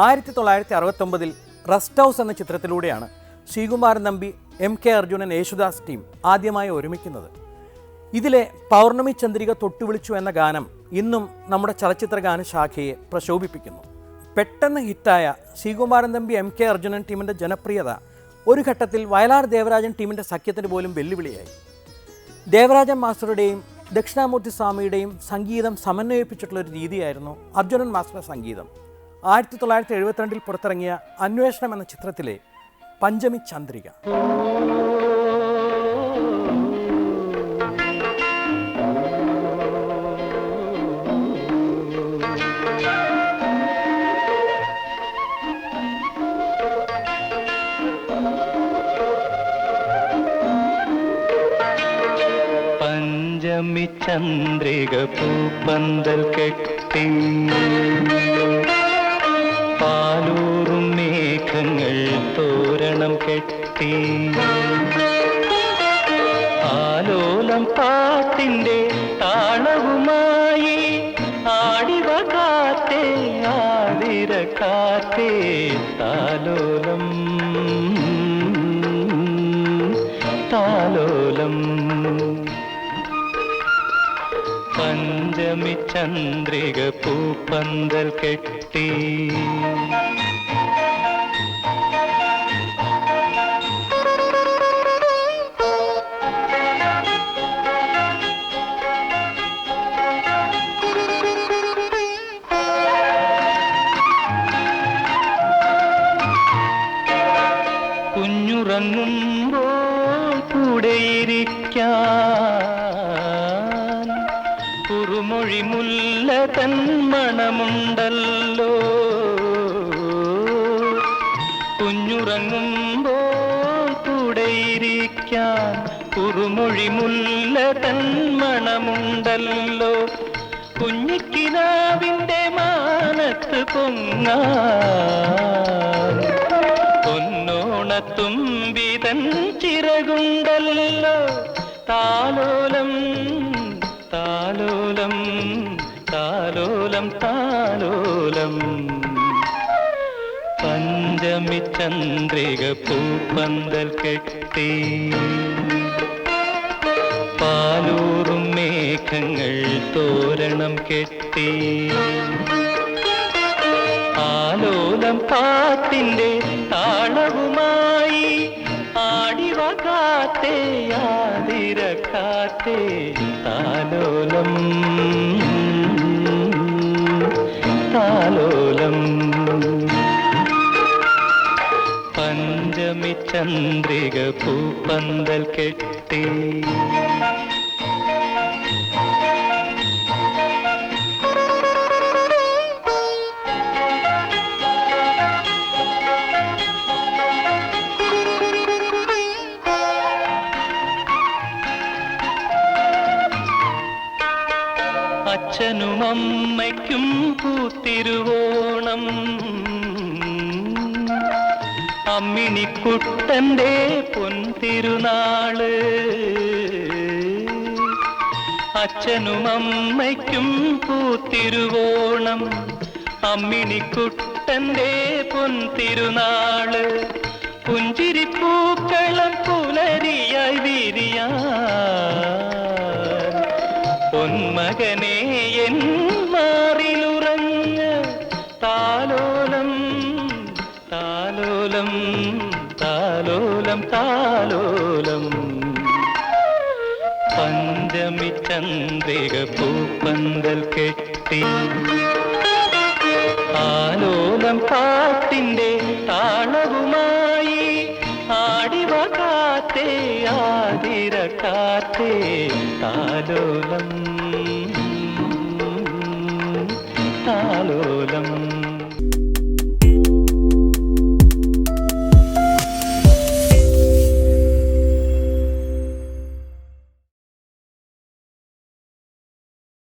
1969 rest house എന്ന ചിത്രത്തിലൂടെയാണ് Sreekumaran Thampi, MK Arjunan, Yesudas team ആദ്യമായി ഒരുമിക്കുന്നത്. ഇതിലെ പൗർണമി ചന്ദ്രിക തൊട്ടുവിളിച്ചു എന്ന ഗാനം ഇന്നും നമ്മുടെ ചലച്ചിത്ര ഗാനശാഖയെ പ്രശോഭിപ്പിക്കുന്നു. പെട്ടെന്ന് ഹിറ്റായ ശ്രീകുമാരൻ തമ്പി, MK അർജുനൻ ടീമിൻ്റെ ജനപ്രിയത ഒരു ഘട്ടത്തിൽ വയലാർ ദേവരാജൻ ടീമിൻ്റെ സഖ്യത്തിന് പോലും വെല്ലുവിളിയായി. ദേവരാജൻ മാസ്റ്ററുടെയും ദക്ഷിണാമൂർത്തി സ്വാമിയുടെയും സംഗീതം സമന്വയിപ്പിച്ചിട്ടുള്ളൊരു രീതിയായിരുന്നു അർജുനൻ മാസ്റ്ററുടെ സംഗീതം. 1972 പുറത്തിറങ്ങിയ അന്വേഷണം എന്ന ചിത്രത്തിലെ പഞ്ചമി ചന്ദ്രിക. പഞ്ചമി ചന്ദ്രിക പൂപ്പന്തൽ കെട്ടി പാലൂറും മേഘങ്ങൾ തോരണം കെട്ടി ആലോലം പാട്ടിൻ്റെ താളവുമായി ആടിവ കാറ്റേ ആതിര കാറ്റേ താലോലം താലോലം. പഞ്ചമി ചന്ദ്രിക പൂപ്പന്തൽ കെട്ടി കുഞ്ഞുറങ്ങുമ്പോൾ കൂടെയിരിക്കാൻ കുറുമൊഴി മുല്ല തൻ മണമുണ്ടല്ലോ. കുഞ്ഞുറങ്ങുമ്പോൾ കൂടെയിരിക്കാൻ കുറുമൊഴി മുല്ല തൻ മണമുണ്ടല്ലോ. കുഞ്ഞിക്കിനാവിൻ്റെ മാനത്ത് പൊങ്ങാൻ പൊന്നോണത്തുമ്പിതൻ ചിറകുണ്ടല്ലോ. താലോലം താലോലം താലോലം താലോലം. പഞ്ചമി ചന്ദ്രിക പൂപ്പന്തൽ കെട്ടി പാലൂറും മേഘങ്ങൾ തോരണം കെട്ടി ആലോലം പാട്ടിൻ്റെ താളവുമായി ആടിവ കാറ്റേ ആതിര കാറ്റേ താലോലം താലോലം. പഞ്ചമി ചന്ദ്രിക പൂപ്പന്തൽ കെട്ടി അച്ഛനും അമ്മയ്ക്കും പൂത്തിരുവോണം അമ്മിണിക്കുട്ടൻ്റെ പൊൻതിരുനാള്. അച്ഛനും അമ്മയ്ക്കും പൂത്തിരുവോണം അമ്മിണിക്കുട്ടൻ്റെ പൊൻതിരുനാള്. പുഞ്ചിരിപ്പൂക്കളം പുലരിയായി വിരിയാൻ പൊന്മകനെ എൻ മാറിലുറങ്ങ് താലോലം താലോലം താലോലം താലോലം. പഞ്ചമി ചന്ദ്രിക പൂപ്പന്തൽ കെട്ടി ആലോലം പാട്ടിൻ്റെ താളവുമായി ആടിവ കാറ്റേ ആതിര കാറ്റേ താലോലം താലോലം.